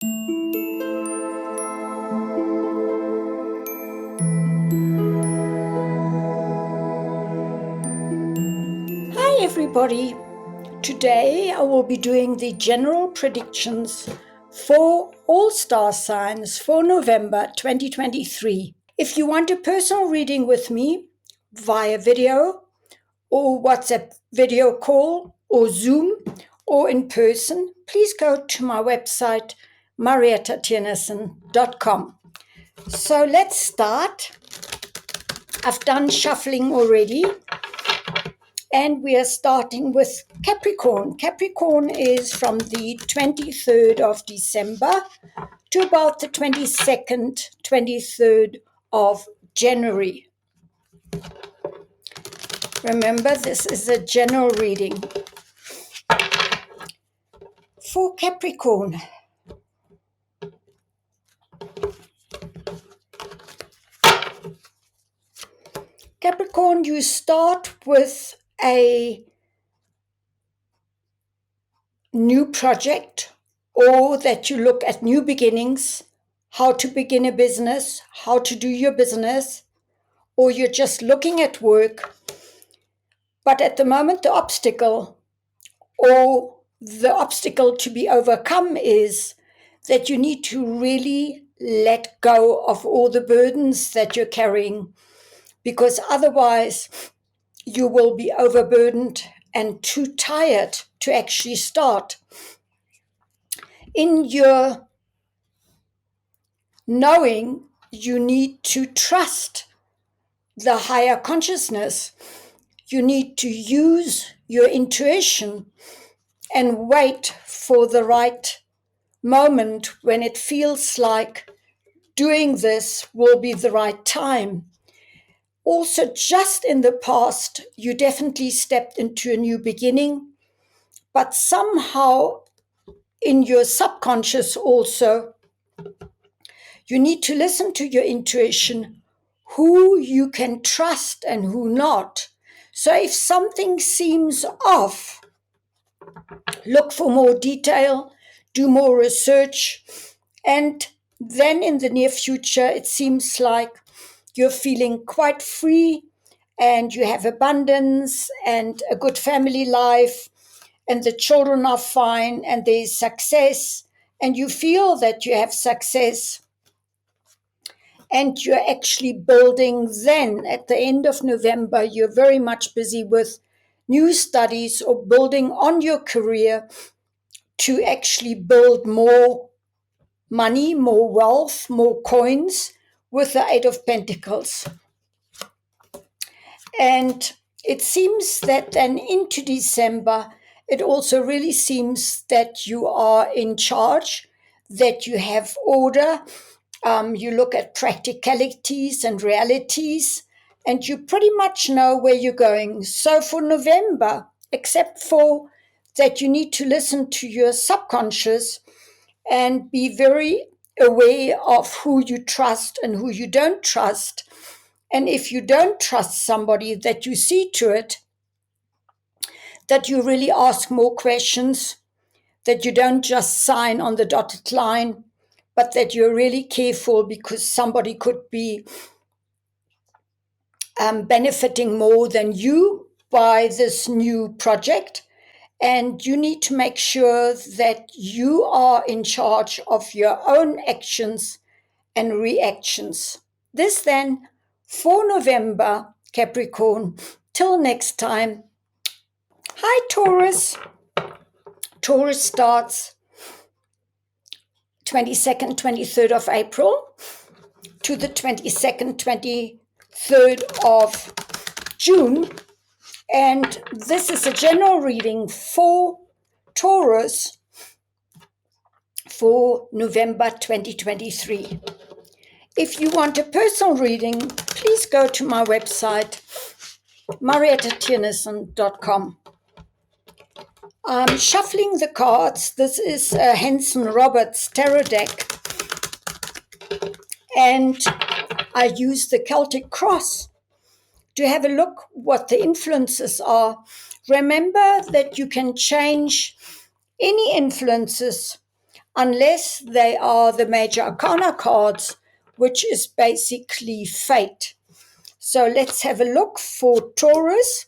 Hi everybody! Today I will be doing the general predictions for all star signs for November 2023. If you want a personal reading with me via video or WhatsApp video call or Zoom or in person, please go to my website mariettatienersen.com. So let's start. I've done shuffling already. And we are starting with Capricorn. Capricorn is from the 23rd of December to about the 22nd, 23rd of January. Remember, this is a general reading. For Capricorn, you start with a new project, or that you look at new beginnings, how to begin a business, how to do your business, or you're just looking at work. But at the moment, the obstacle to be overcome is that you need to really let go of all the burdens that you're carrying, because otherwise you will be overburdened and too tired to actually start. In your knowing, you need to trust the higher consciousness. You need to use your intuition and wait for the right moment when it feels like doing this will be the right time. Also, just in the past, you definitely stepped into a new beginning, but somehow in your subconscious also, you need to listen to your intuition, who you can trust and who not. So if something seems off, look for more detail, do more research, and then in the near future, it seems like you're feeling quite free and you have abundance and a good family life, and the children are fine and there's success, and you feel that you have success, and you're actually building. Then at the end of November, you're very much busy with new studies or building on your career to actually build more money, more wealth, more coins with the Eight of Pentacles. And it seems that then into December, it also really seems that you are in charge, that you have order. You look at practicalities and realities, and you pretty much know where you're going. So for November, except for that you need to listen to your subconscious and be very aware of who you trust and who you don't trust. And if you don't trust somebody, that you see to it that you really ask more questions, that you don't just sign on the dotted line, but that you're really careful, because somebody could be benefiting more than you by this new project. And you need to make sure that you are in charge of your own actions and reactions. This then for November, Capricorn. Till next time. Hi, Taurus. Taurus starts 22nd, 23rd of April to the 22nd, 23rd of June. And this is a general reading for Taurus for November 2023. If you want a personal reading, please go to my website, mariettatienersen.com. I'm shuffling the cards. This is a Henson Roberts tarot deck. And I use the Celtic cross to have a look what the influences are. Remember that you can change any influences unless they are the major arcana cards, which is basically fate. So let's have a look for Taurus.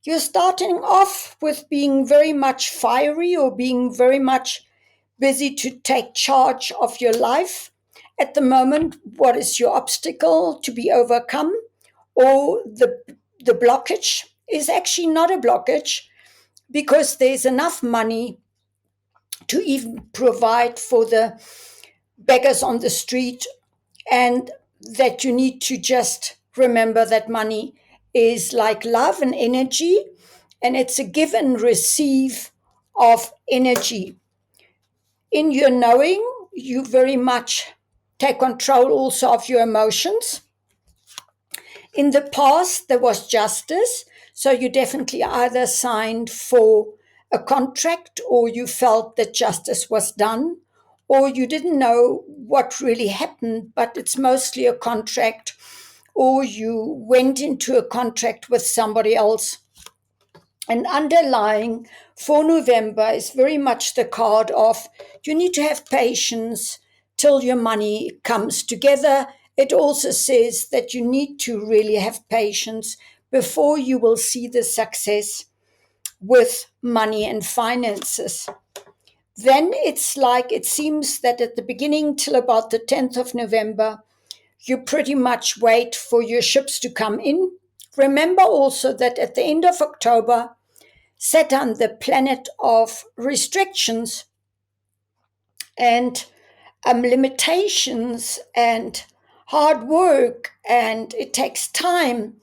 You're starting off with being very much fiery or being very much busy to take charge of your life. At the moment, what is your obstacle to be overcome? Or the blockage is actually not a blockage, because there's enough money to even provide for the beggars on the street, and that you need to just remember that money is like love and energy, and it's a give and receive of energy. In your knowing, you very much take control also of your emotions. In the past, there was justice, so you definitely either signed for a contract, or you felt that justice was done, or you didn't know what really happened, but it's mostly a contract, or you went into a contract with somebody else. And underlying for November is very much the card of you need to have patience till your money comes together. It also says that you need to really have patience before you will see the success with money and finances. Then it's like it seems that at the beginning till about the 10th of November, you pretty much wait for your ships to come in. Remember also that at the end of October, Saturn, the planet of restrictions and limitations and hard work, and it takes time.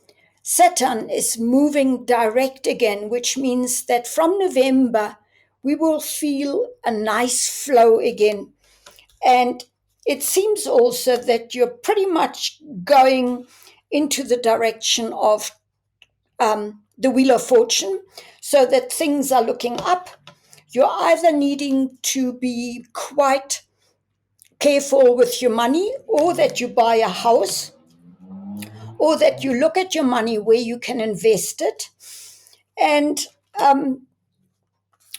Saturn is moving direct again, which means that from November we will feel a nice flow again. And it seems also that you're pretty much going into the direction of the Wheel of Fortune, so that things are looking up. You're either needing to be quite careful with your money, or that you buy a house, or that you look at your money where you can invest it. And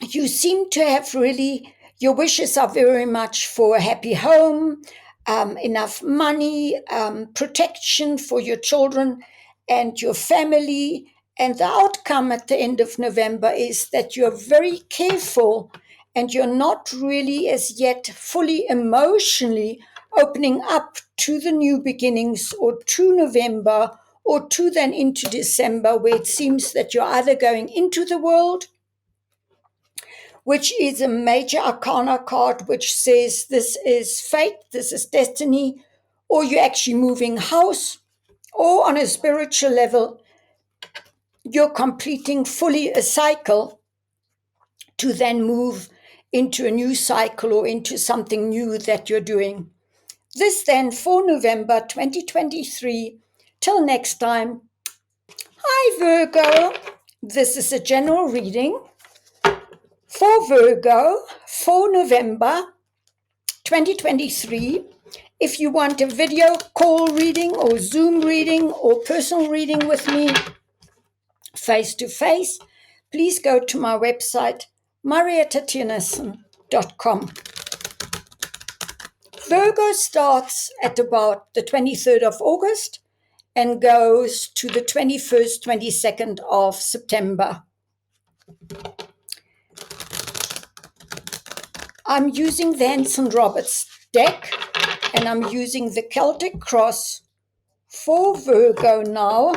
you seem to have really, your wishes are very much for a happy home, enough money, protection for your children and your family. And the outcome at the end of November is that you're very careful, and you're not really as yet fully emotionally opening up to the new beginnings, or to November, or to then into December, where it seems that you're either going into the world, which is a major arcana card, which says this is fate, this is destiny, or you're actually moving house, or on a spiritual level, you're completing fully a cycle to then move into a new cycle or into something new that you're doing. This then for November 2023. Till next time. Hi, Virgo. This is a general reading for Virgo for November 2023. If you want a video call reading or Zoom reading or personal reading with me face to face, please go to my website, mariettatjennissen.com. Virgo starts at about the 23rd of August and goes to the 21st, 22nd of September. I'm using the Hanson Roberts deck, and I'm using the Celtic Cross for Virgo now.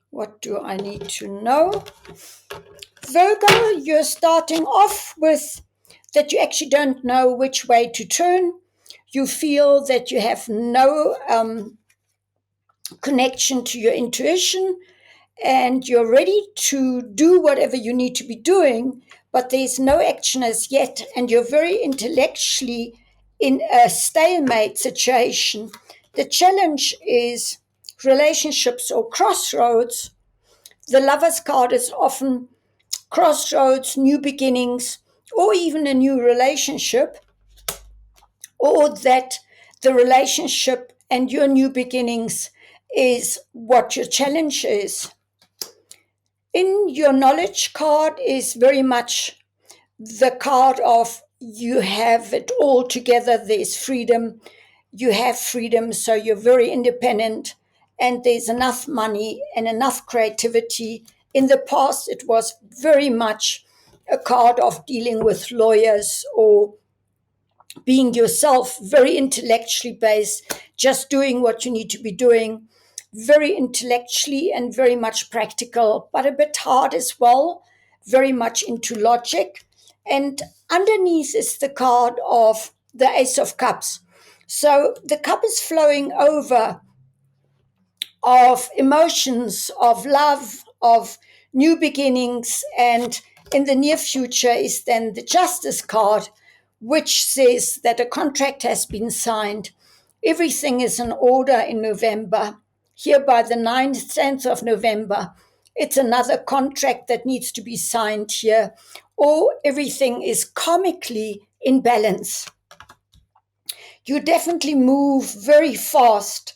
What do I need to know? Virgo, you're starting off with that you actually don't know which way to turn. You feel that you have no connection to your intuition, and you're ready to do whatever you need to be doing, but there's no action as yet, and you're very intellectually in a stalemate situation. The challenge is relationships or crossroads. The Lover's card is often crossroads, new beginnings, or even a new relationship, or that the relationship and your new beginnings is what your challenge is. In your knowledge card is very much the card of you have it all together. There's freedom. You have freedom, so you're very independent, and there's enough money and enough creativity. In the past, it was very much a card of dealing with lawyers or being yourself, very intellectually based, just doing what you need to be doing, very intellectually and very much practical, but a bit hard as well, very much into logic. And underneath is the card of the Ace of Cups. So the cup is flowing over of emotions, of love, of new beginnings. And in the near future is then the Justice card, which says that a contract has been signed. Everything is in order in November. Here by the 9th, 10th of November, it's another contract that needs to be signed here, or everything is karmically in balance. You definitely move very fast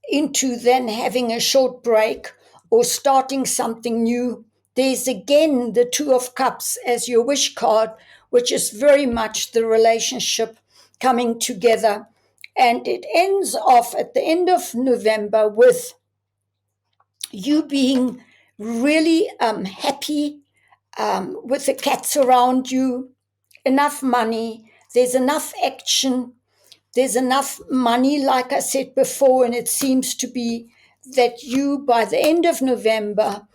into then having a short break or starting something new. There's again the Two of Cups as your wish card, which is very much the relationship coming together. And it ends off at the end of November with you being really happy, with the cats around you, enough money, there's enough action, there's enough money, like I said before, and it seems to be that you, by the end of November,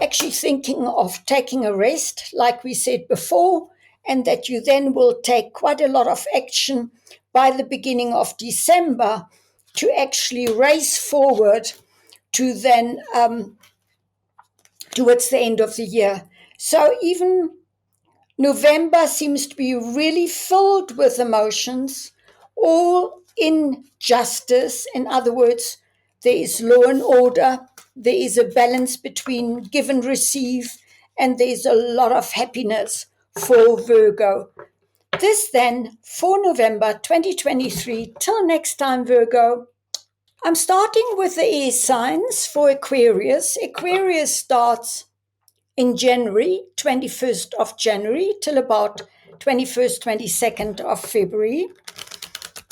actually thinking of taking a rest, like we said before, and that you then will take quite a lot of action by the beginning of December to actually race forward to then towards the end of the year. So even November seems to be really filled with emotions, all in justice. In other words, there is law and order, there is a balance between give and receive, and there's a lot of happiness for Virgo. This then for November 2023. Till next time, Virgo. I'm starting with the air signs for Aquarius. Aquarius starts in January, 21st of January, till about 21st, 22nd of February.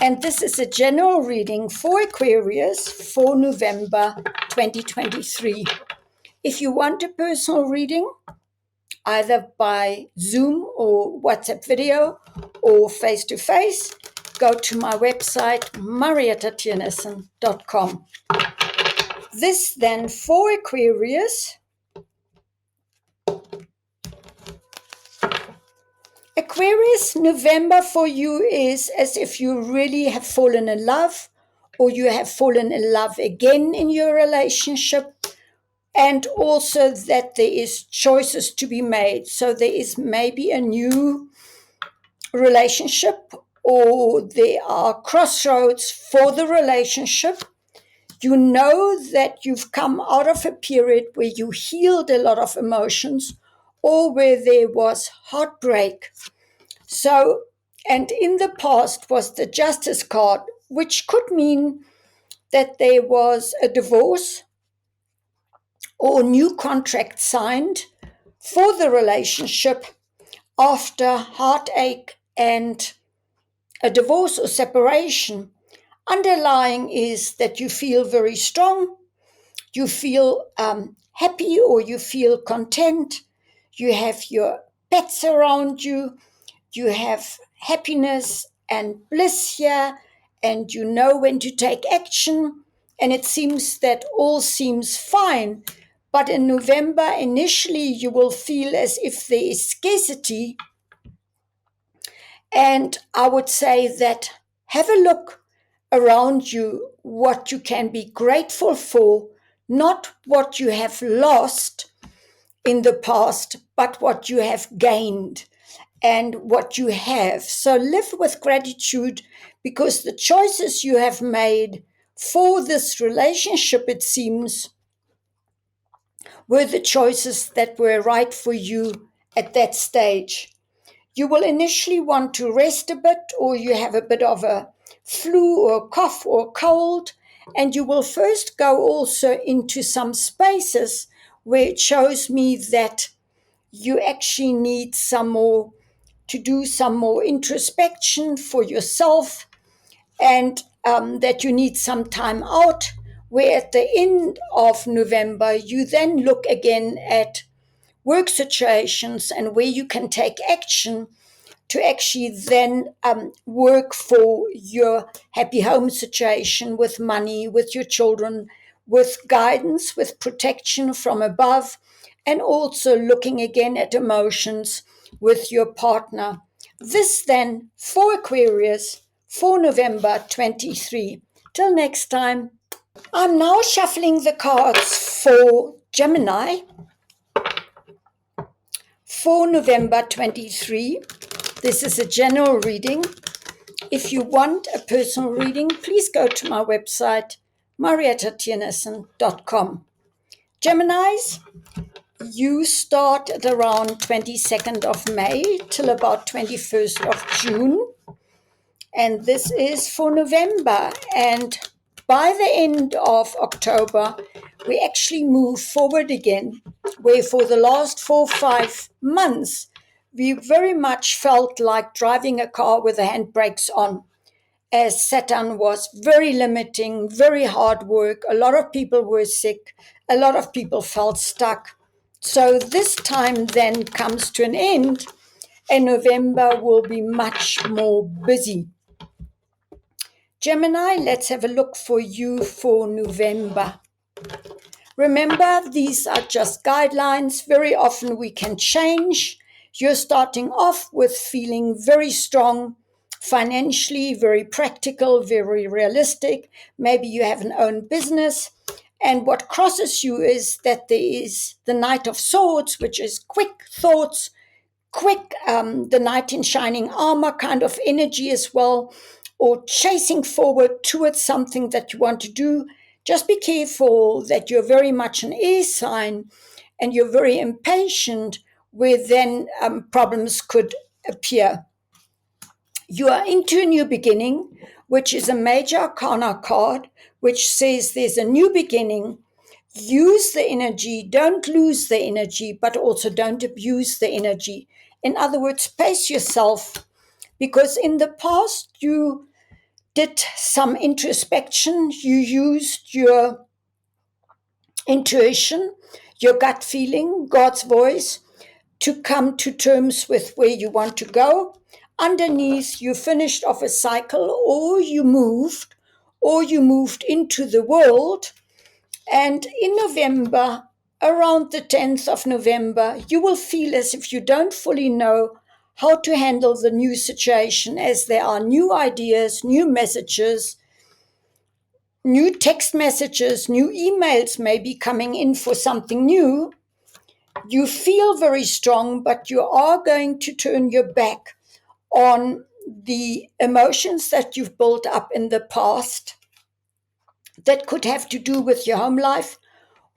And this is a general reading for Aquarius for November 2023. If you want a personal reading, either by Zoom or WhatsApp video or face-to-face, go to my website, mariettatiernissen.com. This then for Aquarius. Aquarius, November for you is as if you really have fallen in love, or you have fallen in love again in your relationship, and also that there is choices to be made. So there is maybe a new relationship, or there are crossroads for the relationship. You know that you've come out of a period where you healed a lot of emotions, or where there was heartbreak. So, and in the past was the Justice card, which could mean that there was a divorce or new contract signed for the relationship after heartache and a divorce or separation. Underlying is that you feel very strong, you feel happy, or you feel content, you have your pets around you, you have happiness and bliss here, and you know when to take action, and it seems that all seems fine. But in November, initially, you will feel as if there is scarcity. And I would say that have a look around you, what you can be grateful for, not what you have lost in the past, but what you have gained and what you have. So live with gratitude, because the choices you have made for this relationship, it seems, were the choices that were right for you at that stage. You will initially want to rest a bit, or you have a bit of a flu or cough or cold, and you will first go also into some spaces where it shows me that you actually need some more to do some more introspection for yourself, and that you need some time out, where at the end of November, you then look again at work situations and where you can take action to actually then work for your happy home situation, with money, with your children, with guidance, with protection from above, and also looking again at emotions with your partner. This then for Aquarius for November 23. Till next time. I'm now shuffling the cards for Gemini for November 23. This is a general reading. If you want a personal reading, please go to my website, mariettatiernesen.com. Geminis, you start at around 22nd of May till about 21st of June. And this is for November. And by the end of October, we actually move forward again, where for the last 4 or 5 months, we very much felt like driving a car with the handbrakes on, as Saturn was very limiting, very hard work. A lot of people were sick. A lot of people felt stuck. So this time then comes to an end, and November will be much more busy. Gemini, let's have a look for you for November. Remember, these are just guidelines. Very often we can change. You're starting off with feeling very strong financially, very practical, very realistic. Maybe you have an own business. And what crosses you is that there is the Knight of Swords, which is quick thoughts, quick, the knight in shining armor kind of energy as well, or chasing forward towards something that you want to do. Just be careful that you're very much an air sign and you're very impatient, where then problems could appear. You are into a new beginning, which is a major arcana card, which says there's a new beginning. Use the energy, don't lose the energy, but also don't abuse the energy. In other words, pace yourself, because in the past you did some introspection, you used your intuition, your gut feeling, God's voice, to come to terms with where you want to go. Underneath, you finished off a cycle, or you moved into the world. And in November, around the 10th of November, you will feel as if you don't fully know how to handle the new situation, as there are new ideas, new messages, new text messages, new emails may be coming in for something new. You feel very strong, but you are going to turn your back on the emotions that you've built up in the past that could have to do with your home life,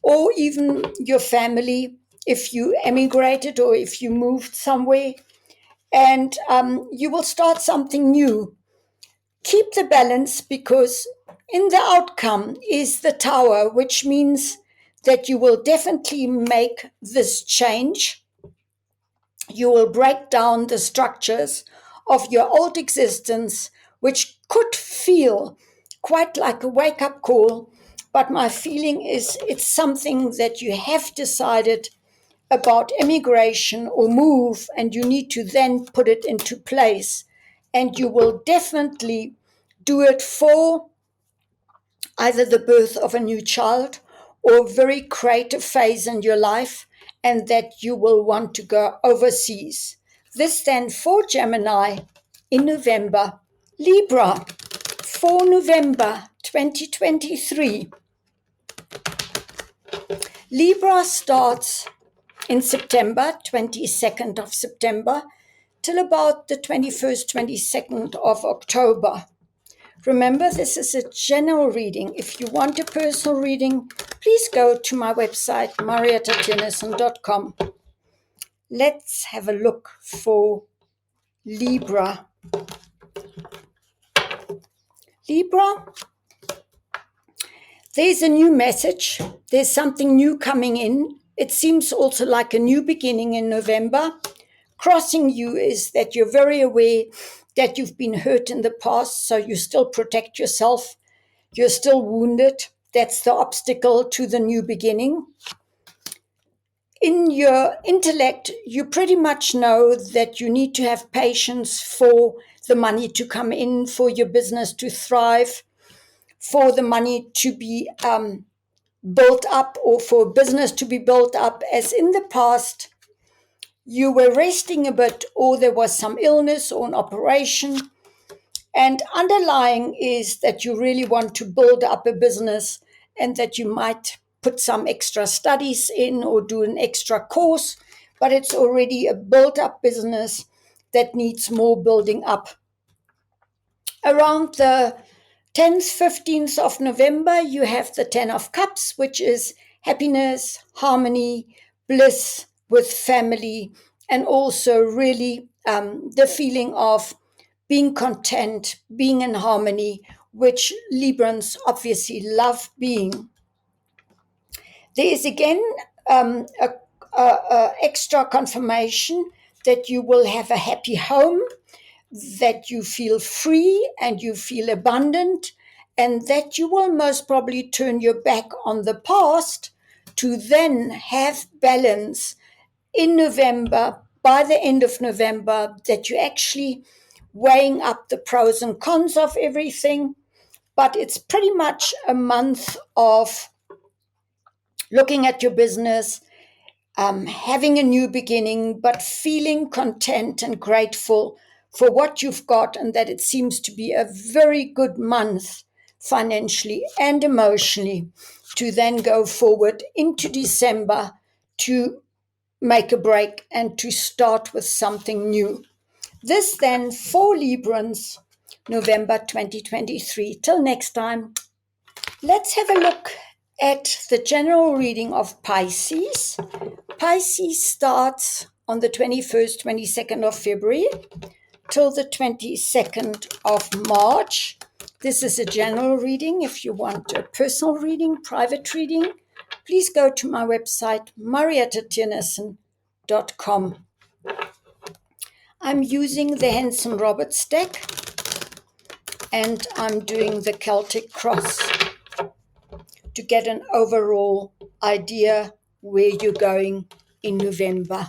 or even your family, if you emigrated or if you moved somewhere, and you will start something new. Keep the balance, because in the outcome is the Tower, which means that you will definitely make this change. You will break down the structures of your old existence, which could feel quite like a wake-up call. But my feeling is it's something that you have decided about immigration or move, and you need to then put it into place. And you will definitely do it for either the birth of a new child or a very creative phase in your life, and that you will want to go overseas. This then for Gemini in November. Libra for November 2023. Libra starts in September, 22nd of September, till about the 21st, 22nd of October. Remember, this is a general reading. If you want a personal reading, please go to my website, mariettatiernesen.com. Let's have a look for Libra. Libra, there's a new message. There's something new coming in. It seems also like a new beginning in November. crossing you is that you're very aware that you've been hurt in the past, so you still protect yourself. You're still wounded. That's the obstacle to the new beginning. In your intellect, you pretty much know that you need to have patience for the money to come in, for your business to thrive, for the money to be built up, or for business to be built up. As in the past, you were resting a bit, or there was some illness or an operation. And underlying is that you really want to build up a business, and that you might put some extra studies in or do an extra course, but it's already a built up business that needs more building up. Around the 10th, 15th of November, you have the 10 of Cups, which is happiness, harmony, bliss with family, and also really the feeling of being content, being in harmony, which Librans obviously love being. There is again a extra confirmation that you will have a happy home, that you feel free and you feel abundant, and that you will most probably turn your back on the past to then have balance in November. By the end of November, that you're actually weighing up the pros and cons of everything. But it's pretty much a month of looking at your business, having a new beginning, but feeling content and grateful for what you've got, and that it seems to be a very good month financially and emotionally to then go forward into December to make a break and to start with something new. This then for Librans, November 2023. Till next time, let's have a look at the general reading of Pisces. Pisces starts on the 21st, 22nd of February till the 22nd of March. This is a general reading. If you want a personal reading, private reading, please go to my website, mariettatiernison.com. I'm using the Henson Roberts deck, and I'm doing the Celtic Cross to get an overall idea where you're going in November.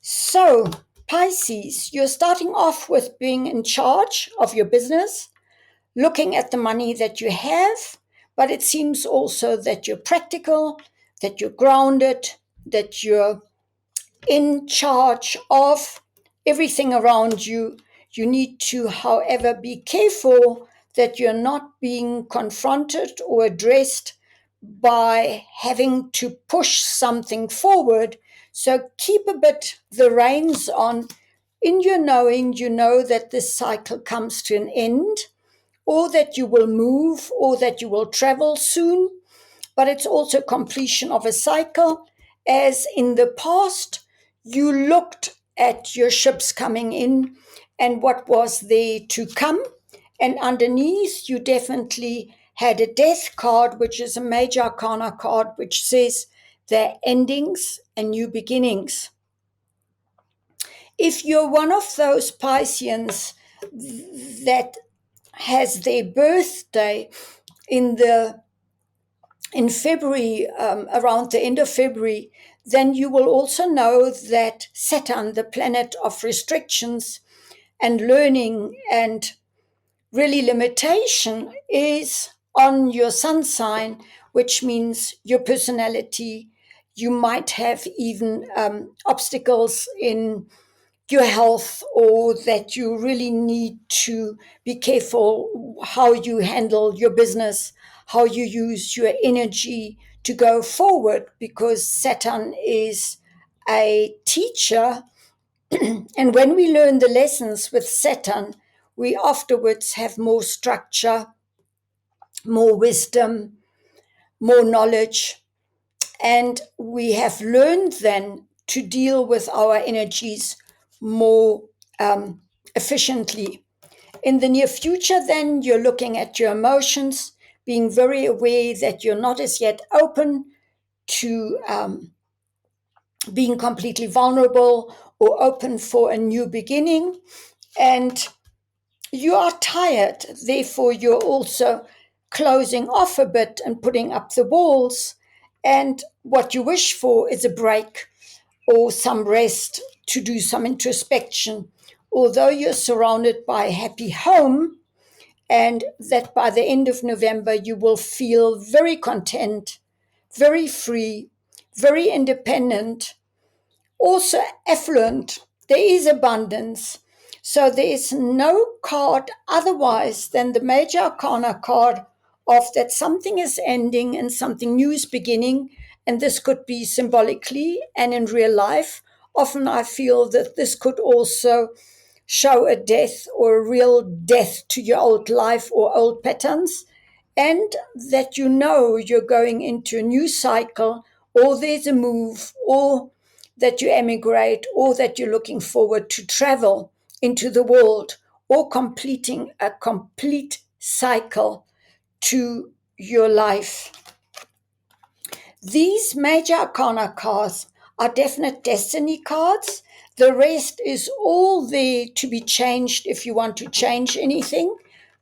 So, Pisces, you're starting off with being in charge of your business, looking at the money that you have, but it seems also that you're practical, that you're grounded, that you're in charge of everything around you. You need to, however, be careful that you're not being confronted or addressed by having to push something forward. So keep a bit the reins on. In your knowing, you know that this cycle comes to an end, or that you will move, or that you will travel soon, but it's also completion of a cycle. As in the past, you looked at your ships coming in and what was there to come, and underneath you definitely had a death card, which is a major arcana card, which says there are endings and new beginnings. If you're one of those Pisceans that has their birthday in February, around the end of February, then you will also know that Saturn, the planet of restrictions and learning and really limitation, is on your sun sign, which means your personality. You might have even obstacles in your health, or that you really need to be careful how you handle your business, how you use your energy to go forward, because Saturn is a teacher. And when we learn the lessons with Saturn, we afterwards have more structure, more wisdom, more knowledge, and we have learned then to deal with our energies more efficiently. In the near future, then, you're looking at your emotions, being very aware that you're not as yet open to being completely vulnerable, or open for a new beginning, and you are tired. Therefore, you're also closing off a bit and putting up the walls. And what you wish for is a break or some rest to do some introspection. Although you're surrounded by a happy home, and that by the end of November you will feel very content, very free, very independent, also affluent. There is abundance. So there is no card otherwise than the major arcana card of that something is ending and something new is beginning. And this could be symbolically and in real life. Often I feel that this could also show a death or a real death to your old life or old patterns, and that you know you're going into a new cycle, or there's a move, or that you emigrate, or that you're looking forward to travel into the world, or completing a complete cycle to your life. These major arcana cards are definite destiny cards. The rest is all there to be changed if you want to change anything.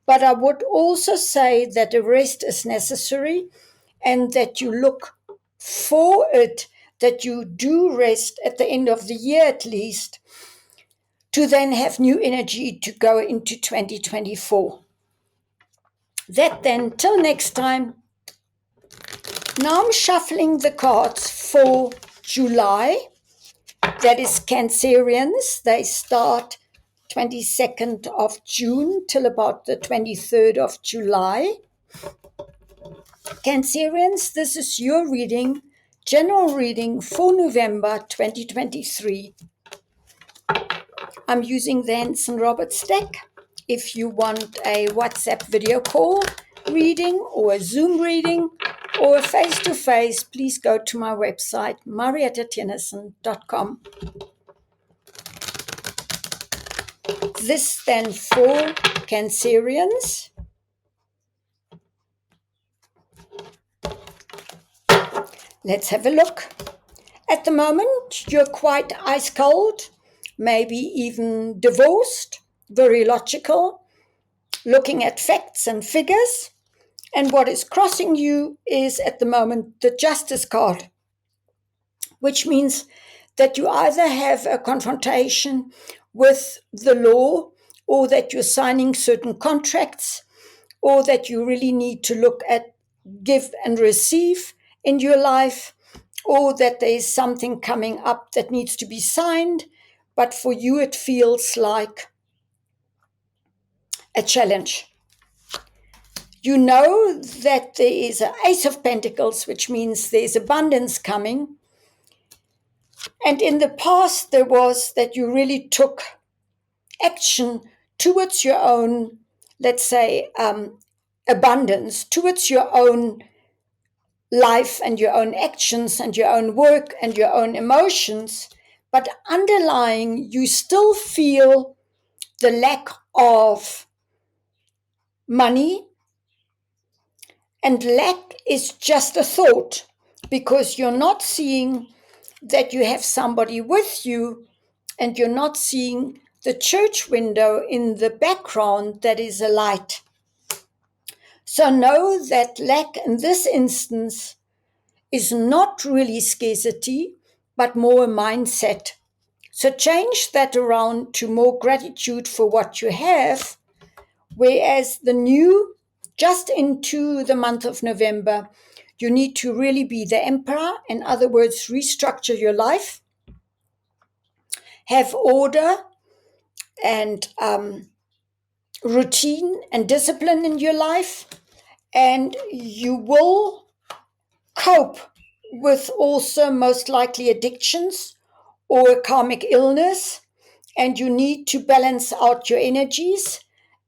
But I would also say that the rest is necessary and that you look for it, that you do rest at the end of the year at least, to then have new energy to go into 2024. That then, till next time. Now I'm shuffling the cards for July. That is Cancerians. They start 22nd of June till about the 23rd of July. Cancerians, this is your reading, general reading for November 2023. I'm using the Hanson Roberts deck. If you want a WhatsApp video call reading or a Zoom reading or a face-to-face, please go to my website, mariettatennyson.com. This then for Cancerians. Let's have a look. At the moment, you're quite ice cold, maybe even divorced, very logical, looking at facts and figures. And what is crossing you is at the moment the Justice card, which means that you either have a confrontation with the law, or that you're signing certain contracts, or that you really need to look at give and receive in your life, or that there is something coming up that needs to be signed, but for you it feels like a challenge. You know that there is an Ace of Pentacles, which means there's abundance coming. And in the past, there was that you really took action towards your own, let's say, abundance, towards your own life and your own actions and your own work and your own emotions. But underlying, you still feel the lack of money. And lack is just a thought, because you're not seeing that you have somebody with you, and you're not seeing the church window in the background that is a light. So know that lack in this instance is not really scarcity, but more a mindset. So change that around to more gratitude for what you have, whereas the new, just into the month of November, you need to really be the emperor. In other words, restructure your life, have order and routine and discipline in your life, and you will cope with also most likely addictions or a karmic illness, and you need to balance out your energies,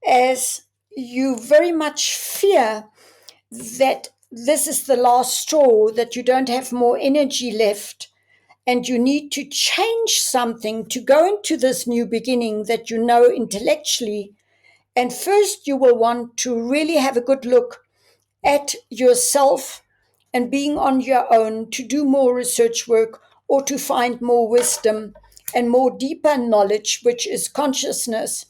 as you very much fear that this is the last straw, that you don't have more energy left, and you need to change something to go into this new beginning that you know intellectually. And first, you will want to really have a good look at yourself and being on your own to do more research work or to find more wisdom and more deeper knowledge, which is consciousness,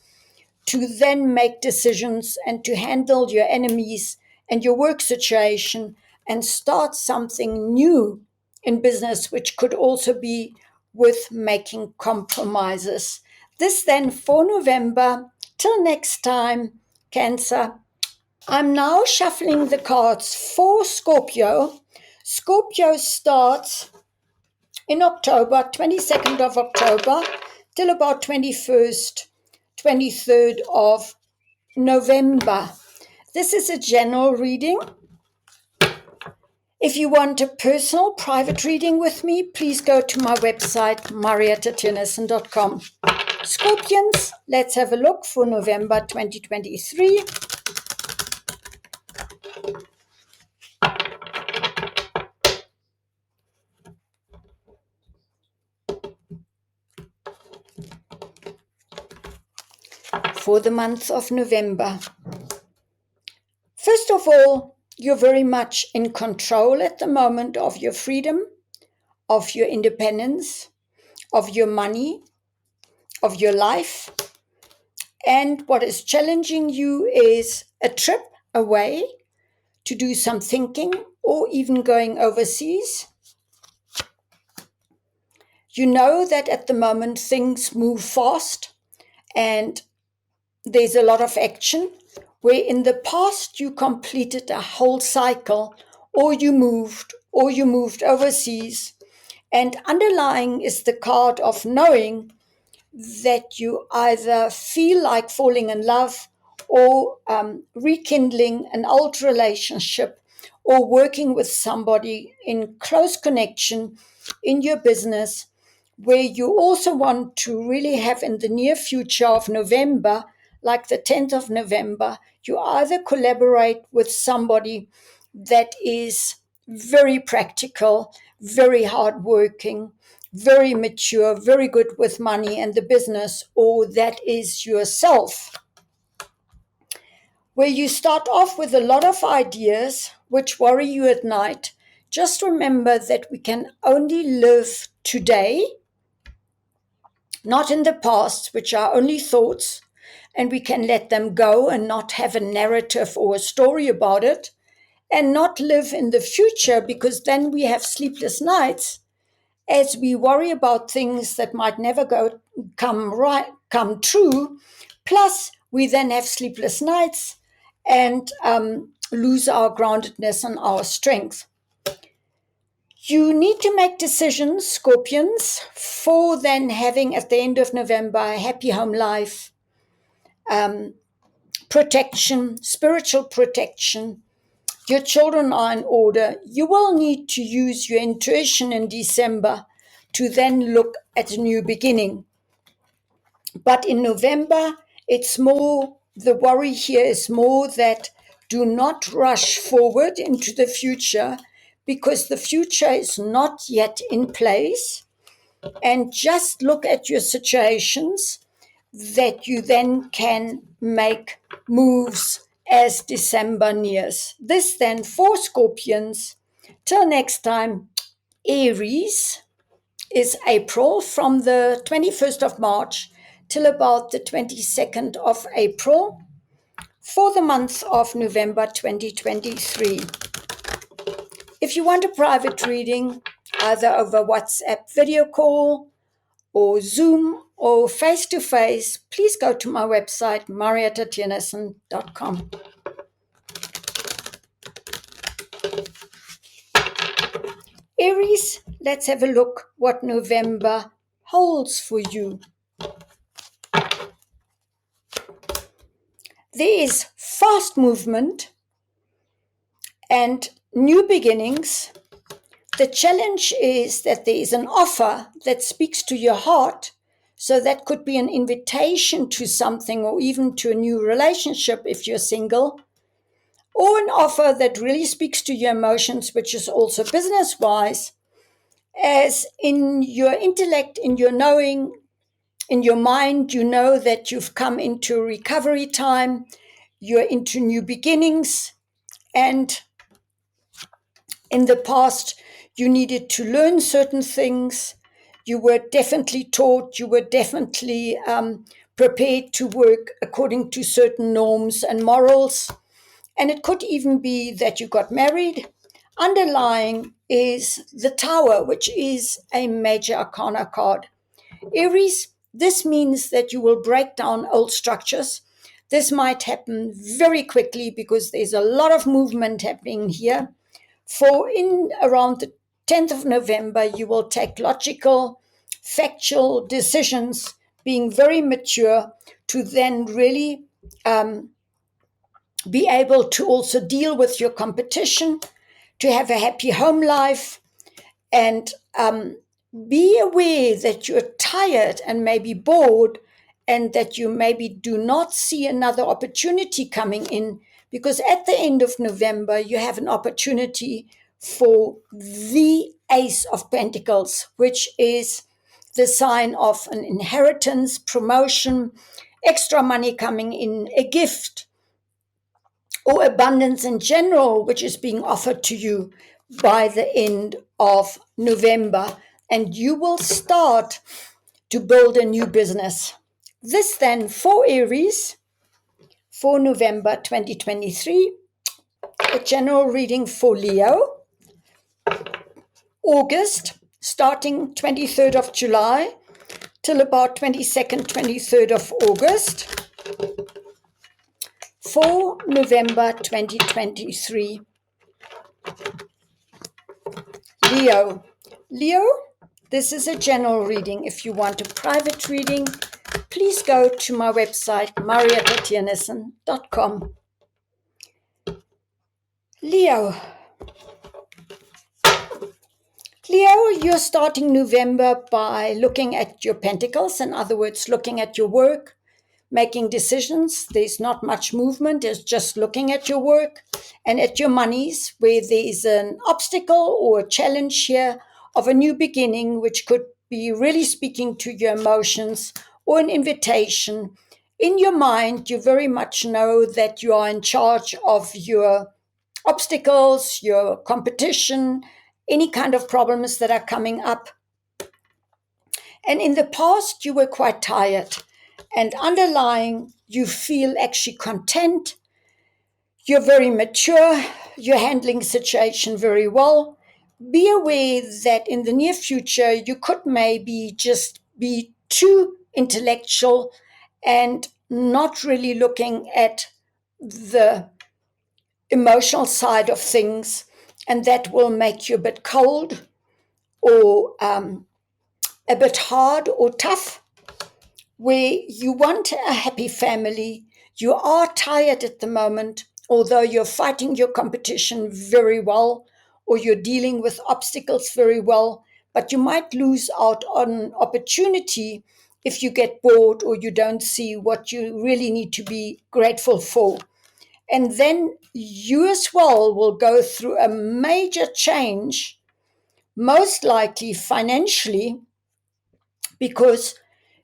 to then make decisions and to handle your enemies and your work situation and start something new in business, which could also be with making compromises. This then for November. Till next time, Cancer. I'm now shuffling the cards for Scorpio. Scorpio starts in October, 22nd of October, till about 21st, 23rd of November. This is a general reading. If you want a personal private reading with me, please go to my website, mariettatjennissen.com. Scorpions, let's have a look for November 2023. For the month of November. First of all, you're very much in control at the moment of your freedom, of your independence, of your money, of your life. And what is challenging you is a trip away to do some thinking or even going overseas. You know that at the moment things move fast and there's a lot of action, where in the past you completed a whole cycle, or you moved overseas. And underlying is the card of knowing that you either feel like falling in love or rekindling an old relationship or working with somebody in close connection in your business, where you also want to really have in the near future of November, like the 10th of November, you either collaborate with somebody that is very practical, very hardworking, very mature, very good with money and the business, or that is yourself, where you start off with a lot of ideas which worry you at night. Just remember that we can only live today, not in the past, which are only thoughts, and we can let them go and not have a narrative or a story about it, and not live in the future, because then we have sleepless nights as we worry about things that might never come true. Plus, we then have sleepless nights and lose our groundedness and our strength. You need to make decisions, Scorpions, for then having at the end of November a happy home life, protection, spiritual protection. Your children are in order. You will need to use your intuition in December to then look at a new beginning. But in November, it's more, the worry here is more that do not rush forward into the future, because the future is not yet in place. And just look at your situations that you then can make moves as December nears. This then for Scorpions. Till next time, Aries is April, from the 21st of March till about the 22nd of April, for the month of November 2023. If you want a private reading, either over WhatsApp video call or Zoom or face-to-face, please go to my website, mariettatjennissen.com. Aries, let's have a look what November holds for you. There is fast movement and new beginnings. The challenge is that there is an offer that speaks to your heart. So that could be an invitation to something, or even to a new relationship if you're single, or an offer that really speaks to your emotions, which is also business-wise, as in your intellect, in your knowing, in your mind, you know that you've come into recovery time, you're into new beginnings, and in the past, you needed to learn certain things. You were definitely taught, you were definitely prepared to work according to certain norms and morals. And it could even be that you got married. Underlying is the Tower, which is a major arcana card. Aries, this means that you will break down old structures. This might happen very quickly because there's a lot of movement happening here. For in around the 10th of November, you will take logical, factual decisions, being very mature, to then really be able to also deal with your competition, to have a happy home life, and be aware that you're tired and maybe bored, and that you maybe do not see another opportunity coming in, because at the end of November, you have an opportunity for the Ace of Pentacles, which is the sign of an inheritance, promotion, extra money coming in, a gift, or abundance in general, which is being offered to you by the end of November. And you will start to build a new business. This then for Aries, for November 2023, a general reading for Leo, August, starting 23rd of July till about 22nd, 23rd of August, for November 2023. Leo. Leo, this is a general reading. If you want a private reading, please go to my website, marietatiernison.com. Leo. Leo, you're starting November by looking at your pentacles, in other words, looking at your work, making decisions. There's not much movement, it's just looking at your work and at your monies, where there's an obstacle or a challenge here of a new beginning, which could be really speaking to your emotions, or an invitation. In your mind, you very much know that you are in charge of your obstacles, your competition, any kind of problems that are coming up. And in the past, you were quite tired. And underlying, you feel actually content. You're very mature. You're handling situation very well. Be aware that in the near future, you could maybe just be too intellectual and not really looking at the emotional side of things. And that will make you a bit cold, or a bit hard or tough, where you want a happy family. You are tired at the moment, although you're fighting your competition very well, or you're dealing with obstacles very well, but you might lose out on opportunity if you get bored, or you don't see what you really need to be grateful for. And then you as well will go through a major change, most likely financially, because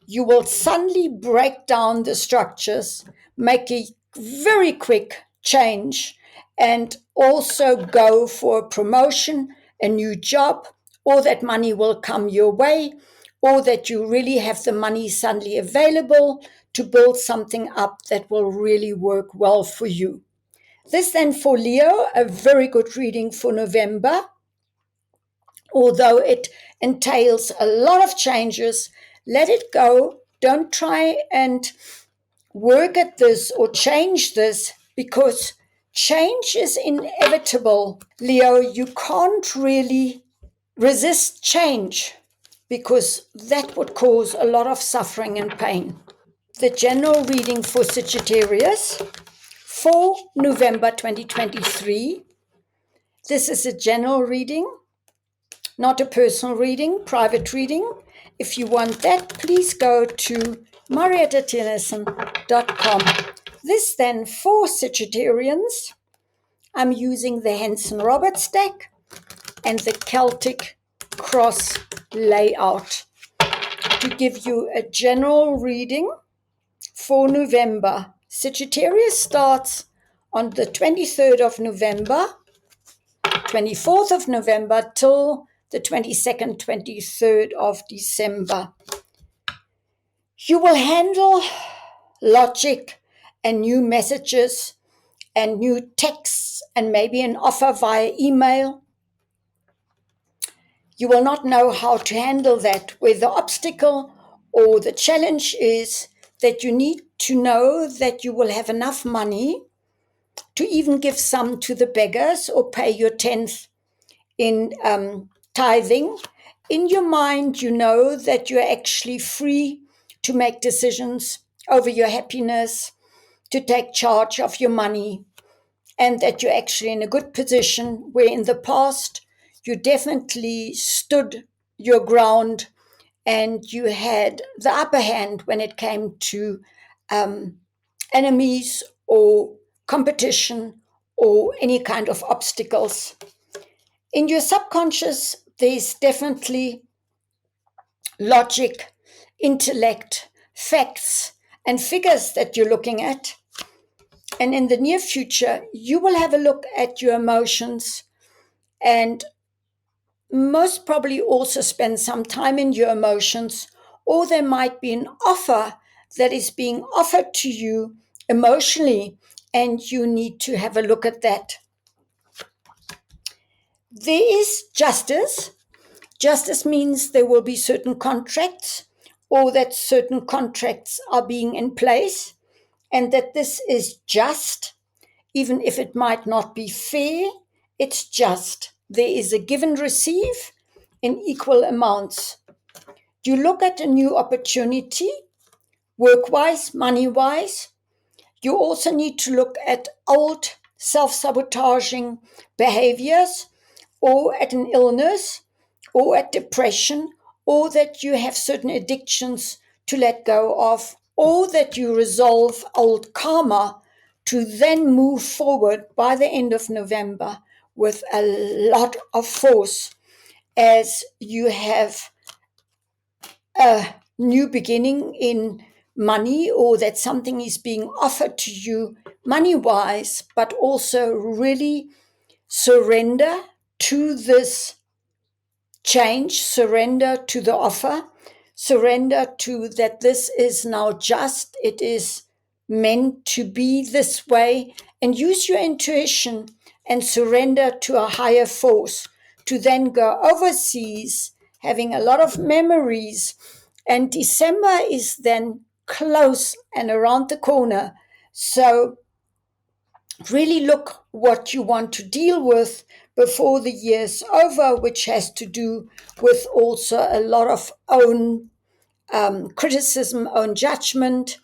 you will suddenly break down the structures, make a very quick change, and also go for a promotion, a new job, or that money will come your way, or that you really have the money suddenly available to build something up that will really work well for you. This then for Leo, a very good reading for November, although it entails a lot of changes. Let it go. Don't try and work at this or change this, because change is inevitable. Leo, you can't really resist change, because that would cause a lot of suffering and pain. The general reading for Sagittarius for November 2023. This is a general reading, not a personal reading, private reading. If you want that, please go to marietatiernison.com. This then for Sagittarians, I'm using the Henson Roberts deck and the Celtic cross layout to give you a general reading for November. Sagittarius starts on the 23rd of November, 24th of November till the 22nd, 23rd of December. You will handle logic and new messages and new texts and maybe an offer via email. You will not know how to handle that, where the obstacle or the challenge is that you need to know that you will have enough money to even give some to the beggars or pay your 10th in tithing. In your mind, you know that you're actually free to make decisions over your happiness, to take charge of your money, and that you're actually in a good position where in the past you definitely stood your ground and you had the upper hand when it came to enemies or competition or any kind of obstacles. In your subconscious, there's definitely logic, intellect, facts, and figures that you're looking at. And in the near future, you will have a look at your emotions and most probably also spend some time in your emotions, or there might be an offer that is being offered to you emotionally, and you need to have a look at that. There is justice. Justice means there will be certain contracts, or that certain contracts are being in place, and that this is just. Even if it might not be fair, it's just. There is a give and receive in equal amounts. You look at a new opportunity, work-wise, money-wise. You also need to look at old self-sabotaging behaviors, or at an illness, or at depression, or that you have certain addictions to let go of, or that you resolve old karma to then move forward by the end of November with a lot of force, as you have a new beginning in money, or that something is being offered to you money-wise, but also really surrender to this change, surrender to the offer, surrender to that this is now just, it is meant to be this way, and use your intuition and surrender to a higher force to then go overseas, having a lot of memories. And December is then close and around the corner. So really look what you want to deal with before the year's over, which has to do with also a lot of own criticism, own judgment,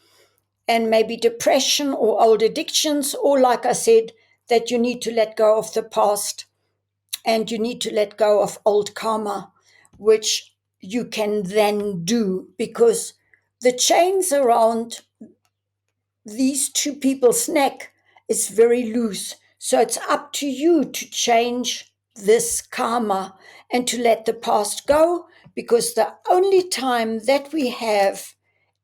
and maybe depression or old addictions, or like I said, that you need to let go of the past and you need to let go of old karma, which you can then do, because the chains around these two people's neck is very loose. So it's up to you to change this karma and to let the past go, because the only time that we have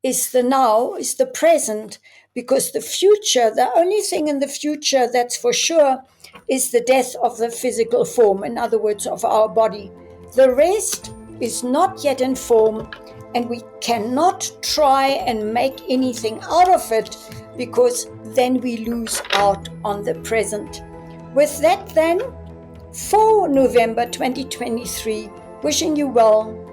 is the now, is the present, because the future, the only thing in the future that's for sure is the death of the physical form, in other words, of our body. The rest is not yet in form, and we cannot try and make anything out of it, because then we lose out on the present. With that then, for November 2023, wishing you well.